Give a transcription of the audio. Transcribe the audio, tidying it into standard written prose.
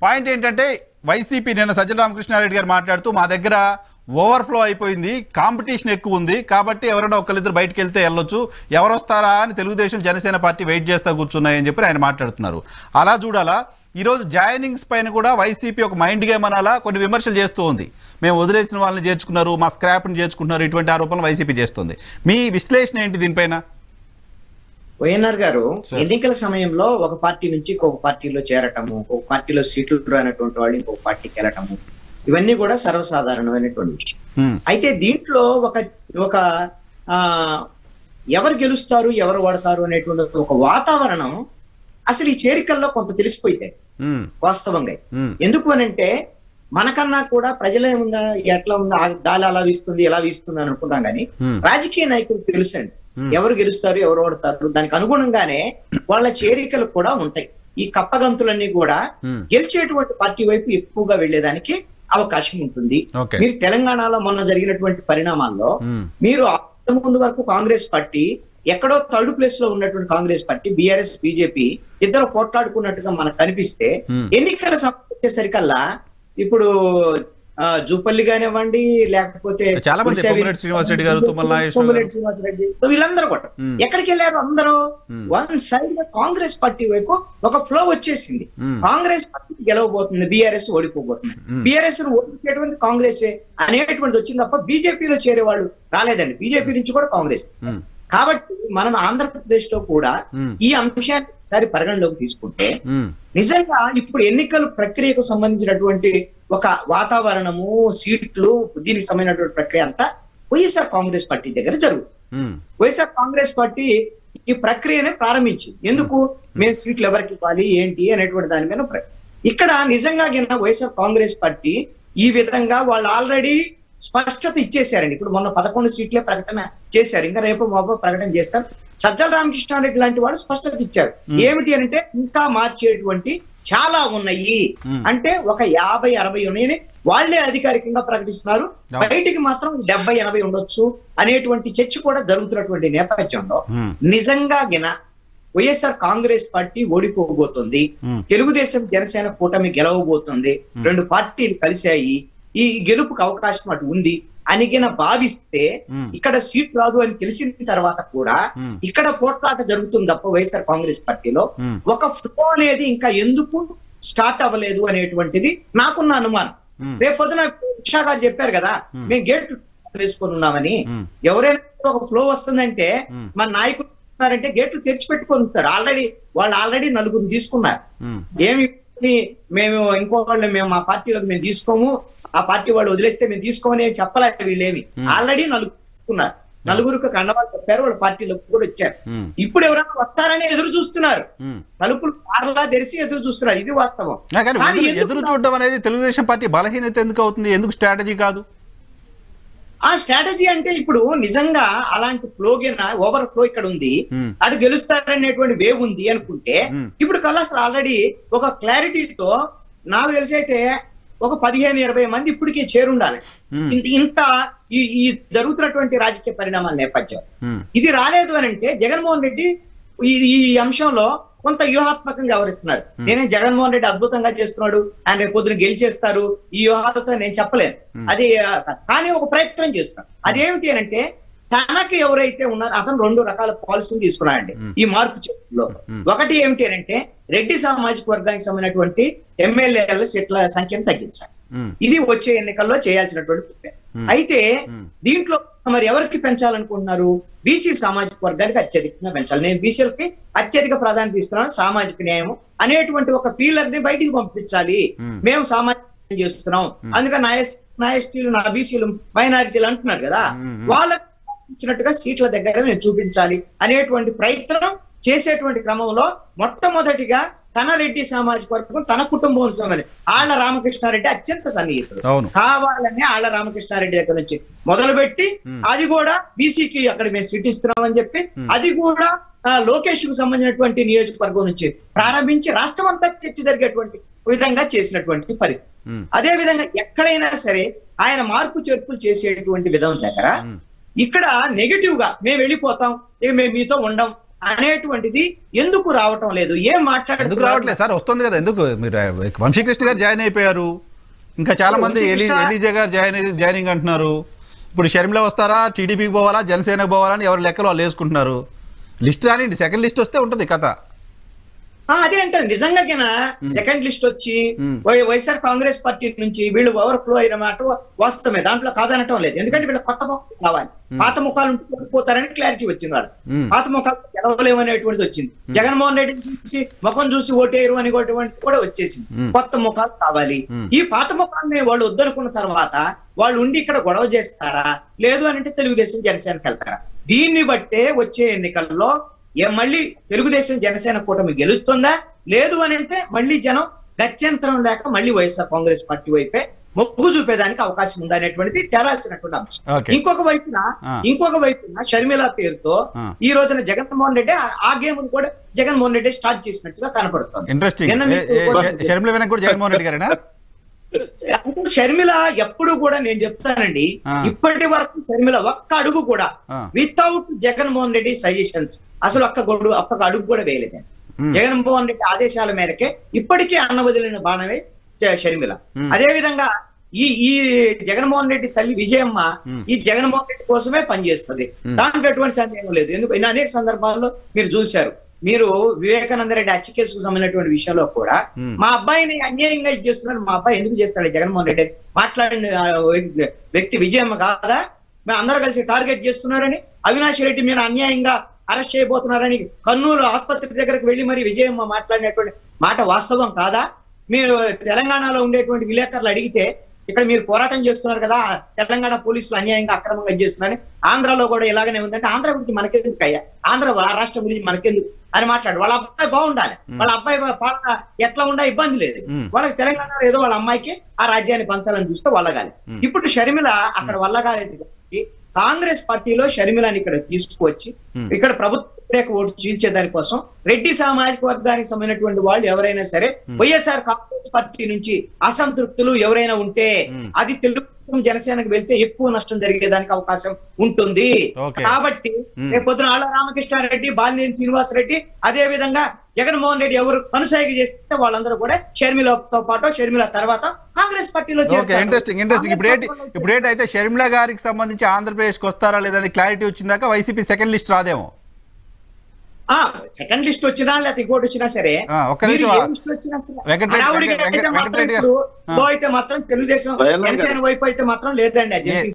Point ఏంటంటే YCP నిన్న సజ్జల రామకృష్ణారెడ్డి గారు మాట్లాడుతూ మా దగ్గర ఓవర్ఫ్లో అయిపోయింది, కాంపిటీషన్ ఎక్కువ ఉంది, కాబట్టి ఎవరైనా ఒకరిద్దరు బయటకు వెళ్తే వెళ్ళొచ్చు, ఎవరు వస్తారా అని తెలుగుదేశం జనసేన పార్టీ వెయిట్ చేస్తా కూర్చున్నాయని చెప్పి ఆయన మాట్లాడుతున్నారు. అలా చూడాలా? ఈరోజు జాయినింగ్స్ పైన కూడా వైసీపీ ఒక మైండ్ గేమ్ అనాలా కొన్ని విమర్శలు చేస్తూ ఉంది. మేము వదిలేసిన వాళ్ళని చేర్చుకున్నారు, మా స్క్రాప్ని చేర్చుకుంటున్నారు, ఇటువంటి ఆరోపణలు వైసీపీ చేస్తుంది. మీ విశ్లేషణ ఏంటి దీనిపైన? వైఎన్ఆర్ గారు ఎన్నికల సమయంలో ఒక పార్టీ నుంచి ఇంకొక పార్టీలో చేరటము, ఒక పార్టీలో సీట్లు రానటువంటి వాళ్ళు ఇంకొక పార్టీకి వెళ్ళటము, ఇవన్నీ కూడా సర్వసాధారణమైనటువంటి విషయం. అయితే దీంట్లో ఒక ఎవరు గెలుస్తారు ఎవరు ఓడతారు అనేటువంటి ఒక వాతావరణం అసలు ఈ చేరికల్లో కొంత తెలిసిపోయింది వాస్తవంగా. ఎందుకు అనంటే మనకన్నా కూడా ప్రజలేముందా ఎట్లా ఉందా, గాలి అలా వీస్తుంది ఎలా వీస్తుంది అని అనుకుంటాం కానీ రాజకీయ నాయకులకు తెలుసండి ఎవరు గెలుస్తారు ఎవరు ఓడతారు. దానికి అనుగుణంగానే వాళ్ళ చేరికలు కూడా ఉంటాయి. ఈ కప్పగంతులన్నీ కూడా గెలిచేటువంటి పార్టీ వైపు ఎక్కువగా వెళ్లేదానికి అవకాశం ఉంటుంది. మీరు తెలంగాణలో మొన్న జరిగినటువంటి పరిణామాల్లో మీరు ముందు వరకు కాంగ్రెస్ పార్టీ ఎక్కడో థర్డ్ ప్లేస్ లో ఉన్నటువంటి కాంగ్రెస్ పార్టీ బీఆర్ఎస్ బీజేపీ ఇద్దరు పోట్లాడుకున్నట్టుగా మనకు కనిపిస్తే ఎన్నికల సమయం వచ్చేసరికల్లా ఇప్పుడు జూపల్లి కానివ్వండి లేకపోతే శ్రీనివాసరెడ్డి గారు వీళ్ళందరూ కూడా ఎక్కడికి వెళ్ళారు? అందరూ వన్ సైడ్ గా కాంగ్రెస్ పార్టీ వైపు ఒక ఫ్లో వచ్చేసింది. కాంగ్రెస్ పార్టీ గెలవబోతుంది, బీఆర్ఎస్ ఓడిపోబోతుంది, బీఆర్ఎస్ ఓడించేటువంటి కాంగ్రెస్ అనేటువంటిది వచ్చింది తప్ప బీజేపీలో చేరే వాళ్ళు రాలేదండి. బీజేపీ నుంచి కూడా కాంగ్రెస్. కాబట్టి మనం ఆంధ్రప్రదేశ్ లో కూడా ఈ అంశాన్ని ఒకసారి పరిగణలోకి తీసుకుంటే నిజంగా ఇప్పుడు ఎన్నికల ప్రక్రియకు సంబంధించినటువంటి ఒక వాతావరణము, సీట్లు, దీనికి సంబంధించినటువంటి ప్రక్రియ అంతా వైఎస్ఆర్ కాంగ్రెస్ పార్టీ దగ్గర జరుగుతుంది. వైఎస్ఆర్ కాంగ్రెస్ పార్టీ ఈ ప్రక్రియనే ప్రారంభించింది. ఎందుకు? మేము సీట్లు ఎవరికి ఇవ్వాలి ఏంటి అనేటువంటి దాని మీద ఇక్కడ నిజంగా వైఎస్ఆర్ కాంగ్రెస్ పార్టీ ఈ విధంగా వాళ్ళు ఆల్రెడీ స్పష్టత ఇచ్చేశారండి. ఇప్పుడు మొన్న 11 సీట్లే ప్రకటన చేశారు, ఇంకా రేపు మాపో ప్రకటన చేస్తారు. సజ్జల రామకృష్ణారెడ్డి లాంటి వాడు స్పష్టత ఇచ్చారు. ఏమిటి అంటే ఇంకా మార్చేటువంటి చాలా ఉన్నాయి, అంటే ఒక 50-60 ఉన్నాయని వాళ్లే అధికారికంగా ప్రకటిస్తున్నారు. బయటికి మాత్రం 70-80 ఉండొచ్చు అనేటువంటి చర్చ కూడా జరుగుతున్నటువంటి నేపథ్యంలో నిజంగా వైఎస్ఆర్ కాంగ్రెస్ పార్టీ ఓడిపోబోతుంది, తెలుగుదేశం జనసేన కూటమి గెలవబోతుంది, రెండు పార్టీలు కలిశాయి, ఈ గెలుపుకు అవకాశం అటు ఉంది అని భావిస్తే ఇక్కడ సీట్ రాదు అని తెలిసిన తర్వాత కూడా ఇక్కడ పోట్లాట జరుగుతుంది తప్ప వైఎస్ఆర్ కాంగ్రెస్ పార్టీలో ఒక ఫ్లో అనేది ఇంకా ఎందుకు స్టార్ట్ అవ్వలేదు అనేటువంటిది నాకున్న అనుమానం. రేపొద్దున ఉషా గారు చెప్పారు కదా మేము గేట్లు వేసుకొని ఉన్నామని. ఎవరైనా ఒక ఫ్లో వస్తుందంటే మన నాయకులు ఉన్నారంటే గేట్లు తెరిచిపెట్టుకొని ఉంటారు. వాళ్ళు ఆల్రెడీ నలుగురు తీసుకున్నారు. ఏమి మేము ఇంకోళ్ళు మేము మా పార్టీలోకి మేము తీసుకోము, ఆ పార్టీ వాళ్ళు వదిలేస్తే మేము తీసుకోమని చెప్పలేదు. వీళ్ళేమి ఆల్రెడీ నలుగురు తీసుకున్నారు, నలుగురికి కండవాళ్ళు చెప్పారు, వాళ్ళ పార్టీలోకి కూడా వచ్చారు. ఇప్పుడు ఎవరైనా వస్తారని ఎదురు చూస్తున్నారు, తలుపులు కార్లా తెరిచి ఎదురు చూస్తున్నారు. ఇది వాస్తవం. ఎదురు చూడడం అనేది తెలుగుదేశం పార్టీ బలహీనత ఎందుకు అవుతుంది? ఎందుకు స్ట్రాటజీ కాదు? ఆ స్ట్రాటజీ అంటే ఇప్పుడు నిజంగా అలాంటి ఫ్లో ఓవర్ ఫ్లో ఇక్కడ ఉంది, అటు గెలుస్తారనేటువంటి వేవ్ ఉంది అనుకుంటే ఇప్పుడు కల్లాసలు ఆల్రెడీ ఒక క్లారిటీతో నాకు తెలిసి అయితే ఒక 15-20 మంది ఇప్పటికే చేరుండాలి. ఇంత ఈ జరుగుతున్నటువంటి రాజకీయ పరిణామాల నేపథ్యం ఇది రాలేదు అని అంటే జగన్మోహన్ రెడ్డి ఈ అంశంలో కొంత వ్యూహాత్మకంగా వ్యవహరిస్తున్నారు. నేనే జగన్మోహన్ రెడ్డి అద్భుతంగా చేస్తున్నాడు, ఆయన రేపు పొద్దున గెలిచేస్తారు, ఈ వ్యూహాలతో నేను చెప్పలేను. అది కానీ ఒక ప్రయత్నం చేస్తున్నాడు. అదేమిటి అని అంటే తనకు ఎవరైతే ఉన్నారో అతను 2 రకాల పాలసీలు తీసుకున్నాడండి ఈ మార్పు చేతుల్లో. ఒకటి ఏమిటి అని అంటే రెడ్డి సామాజిక వర్గానికి సంబంధించినటువంటి ఎమ్మెల్యేల సీట్ల సంఖ్యను తగ్గించాలి. ఇది వచ్చే ఎన్నికల్లో చేయాల్సినటువంటి ప్రక్రియ. అయితే దీంట్లో మరి ఎవరికి పెంచాలనుకుంటున్నారు? బీసీ సామాజిక వర్గానికి అత్యధికంగా పెంచాలి. నేను బీసీలకి అత్యధిక ప్రాధాన్యత ఇస్తున్నాను, సామాజిక న్యాయం అనేటువంటి ఒక ఫీలర్ ని బయటికి పంపించాలి. మేము సామాజిక న్యాయం చేస్తున్నాం, అందుకని నా ఎస్టీలు నా బీసీలు మైనారిటీలు అంటున్నారు కదా, వాళ్ళకి ఇచ్చినట్టుగా సీట్ల దగ్గర మేము చూపించాలి అనేటువంటి ప్రయత్నం చేసేటువంటి క్రమంలో మొట్టమొదటిగా తన రెడ్డి సామాజిక వర్గం తన కుటుంబం సంబంధించి ఆళ్ల రామకృష్ణారెడ్డి అత్యంత సన్నిహితుడు కావాలని ఆళ్ల రామకృష్ణారెడ్డి దగ్గర నుంచి మొదలుపెట్టి అది కూడా బీసీకి అక్కడ మేము సీట్ ఇస్తున్నామని చెప్పి అది కూడా లోకేష్ కు సంబంధించినటువంటి నియోజకవర్గం నుంచి ప్రారంభించి రాష్ట్రం అంతా చర్చ జరిగేటువంటి విధంగా చేసినటువంటి పరిస్థితి. అదే విధంగా ఎక్కడైనా సరే ఆయన మార్పు చేర్పులు చేసేటువంటి విధం దగ్గర ఇక్కడ నెగటివ్ గా మేము వెళ్ళిపోతాం, ఇక మేము మీతో ఉండం, అనేటువంటిది ఎందుకు రావటం లేదు? ఏం ఎందుకు మాట్లాడుతున్నారు? రావట్లేదు సార్? వస్తుంది కదా. ఎందుకు మీరు వంశీకృష్ణ గారు జాయిన్ అయిపోయారు, ఇంకా చాలా మంది ఎలీజా గారు జాయినింగ్ అంటున్నారు. ఇప్పుడు షర్మిల వస్తారా, టీడీపీకి పోవాలా, జనసేనకు పోవాలా అని ఎవరి లెక్కలు వాళ్ళు వేసుకుంటున్నారు. లిస్ట్ రానిండి, సెకండ్ లిస్ట్ వస్తే ఉంటుంది కథ. అదే అంటే నిజంగా సెకండ్ లిస్ట్ వచ్చి వైఎస్ఆర్ కాంగ్రెస్ పార్టీ నుంచి వీళ్ళు ఓవర్ఫ్లో అయిన మాట వాస్తవమే, దాంట్లో కాదనటం లేదు. ఎందుకంటే వీళ్ళ కొత్త ముఖాలు కావాలి. పాత ముఖాలు పోతారని క్లారిటీ వచ్చింది. వాళ్ళు పాత ముఖాలు గెలవలేమనేటువంటిది వచ్చింది. జగన్మోహన్ రెడ్డి చూసి ముఖం చూసి ఓటేరు అనేటువంటిది కూడా వచ్చేసింది. కొత్త ముఖాలు కావాలి. ఈ పాత ముఖాలని వాళ్ళు వద్దనుకున్న తర్వాత వాళ్ళు ఉండి ఇక్కడ గొడవ చేస్తారా, లేదు అని అంటే తెలుగుదేశం జనసేనకి వెళ్తారా? దీన్ని బట్టే వచ్చే ఎన్నికల్లో మళ్ళీ తెలుగుదేశం జనసేన కూటమి గెలుస్తుందా, లేదు అని అంటే మళ్ళీ జనం గత్యంతరం లేక మళ్ళీ వైఎస్ఆర్ కాంగ్రెస్ పార్టీ వైపే మొగ్గు చూపేదానికి అవకాశం ఉందా అనేటువంటిది తేలాల్సినటువంటి అంశం. ఇంకొక వైపున షర్మిల పేరుతో ఈ రోజున జగన్మోహన్ రెడ్డి ఆ గేమ్ కూడా జగన్మోహన్ రెడ్డి స్టార్ట్ చేసినట్టుగా కనపడుతుంది. షర్మిల ఎప్పుడు కూడా నేను చెప్తానండి, ఇప్పటి వరకు షర్మిల ఒక్క అడుగు కూడా వితౌట్ జగన్మోహన్ రెడ్డి సజెషన్స్ అసలు ఒక్క అడుగు కూడా వేయలేదు. జగన్మోహన్ రెడ్డి ఆదేశాల మేరకే ఇప్పటికీ అన్న వదిలిన బాణమే షర్మిల. అదే విధంగా ఈ జగన్మోహన్ రెడ్డి తల్లి విజయమ్మ ఈ జగన్మోహన్ రెడ్డి కోసమే పనిచేస్తుంది. దాంట్లో ఎటువంటి సందేహం లేదు. ఎందుకు అనేక సందర్భాల్లో మీరు చూశారు. మీరు వివేకానంద రెడ్డి హత్య కేసుకు సంబంధించినటువంటి విషయంలో కూడా మా అబ్బాయిని అన్యాయంగా ఇది చేస్తున్నాడు, మా అబ్బాయి ఎందుకు చేస్తాడు జగన్మోహన్ రెడ్డి మాట్లాడిన వ్యక్తి విజయమ్మ కాదా? మేము అందరూ కలిసి టార్గెట్ చేస్తున్నారని, అవినాష్ రెడ్డి మీరు అన్యాయంగా అరెస్ట్ చేయబోతున్నారని కర్నూలు ఆసుపత్రి దగ్గరకు వెళ్లి మరి విజయమ్మ మాట్లాడినటువంటి మాట వాస్తవం కాదా? మీరు తెలంగాణలో ఉండేటువంటి విలేకరులు అడిగితే ఇక్కడ మీరు పోరాటం చేస్తున్నారు కదా, తెలంగాణ పోలీసులు అన్యాయంగా అక్రమంగా చేస్తున్నారని, ఆంధ్రాలో కూడా ఇలాగనే ఉందంటే ఆంధ్ర గురించి మనకెందుకు అయ్యా, ఆంధ్ర రాష్ట్రం గురించి మనకెందుకు అని మాట్లాడు. వాళ్ళ అబ్బాయి బాగుండాలి, వాళ్ళ అబ్బాయి పాలన ఎట్లా ఉండా ఇబ్బంది లేదు. వాళ్ళకి తెలంగాణలో ఏదో వాళ్ళ అమ్మాయికి ఆ రాజ్యాన్ని పంచాలని చూస్తే వల్లగాలి. ఇప్పుడు షర్మిల అక్కడ వల్లగాలేదు కాబట్టి కాంగ్రెస్ పార్టీలో షర్మిలని ఇక్కడ తీసుకువచ్చి ఇక్కడ ప్రభుత్వ వ్యతిరేక ఓటు చీల్చే దానికోసం రెడ్డి సామాజిక వర్గానికి సంబంధించినటువంటి వాళ్ళు ఎవరైనా సరే వైఎస్ఆర్ కాంగ్రెస్ పార్టీ నుంచి అసంతృప్తులు ఎవరైనా ఉంటే అది తెలుగుదేశం జనసేనకు వెళ్తే ఎక్కువ నష్టం జరిగేదానికి అవకాశం ఉంటుంది. కాబట్టి రేపొద్దున ఆళ్ల రామకృష్ణారెడ్డి, బాలినేని శ్రీనివాసరెడ్డి, అదే విధంగా జగన్మోహన్ రెడ్డి ఎవరు కనుసాగి చేస్తే వాళ్ళందరూ కూడా షర్మిలతో పాటు షర్మిల తర్వాత కాంగ్రెస్ పార్టీలో ఇప్పుడు అయితే షర్మిల గారికి సంబంధించి ఆంధ్రప్రదేశ్ కి వస్తారా లేదని క్లారిటీ వచ్చిందాక వైసీపీ సెకండ్ లిస్ట్ రాదేమో. సెకండ్ లిస్ట్ వచ్చినా లేకపోతే ఇంకోటి వచ్చినా సరే అయితే మాత్రం తెలుగుదేశం జనసేన వైపు అయితే మాత్రం లేదండి.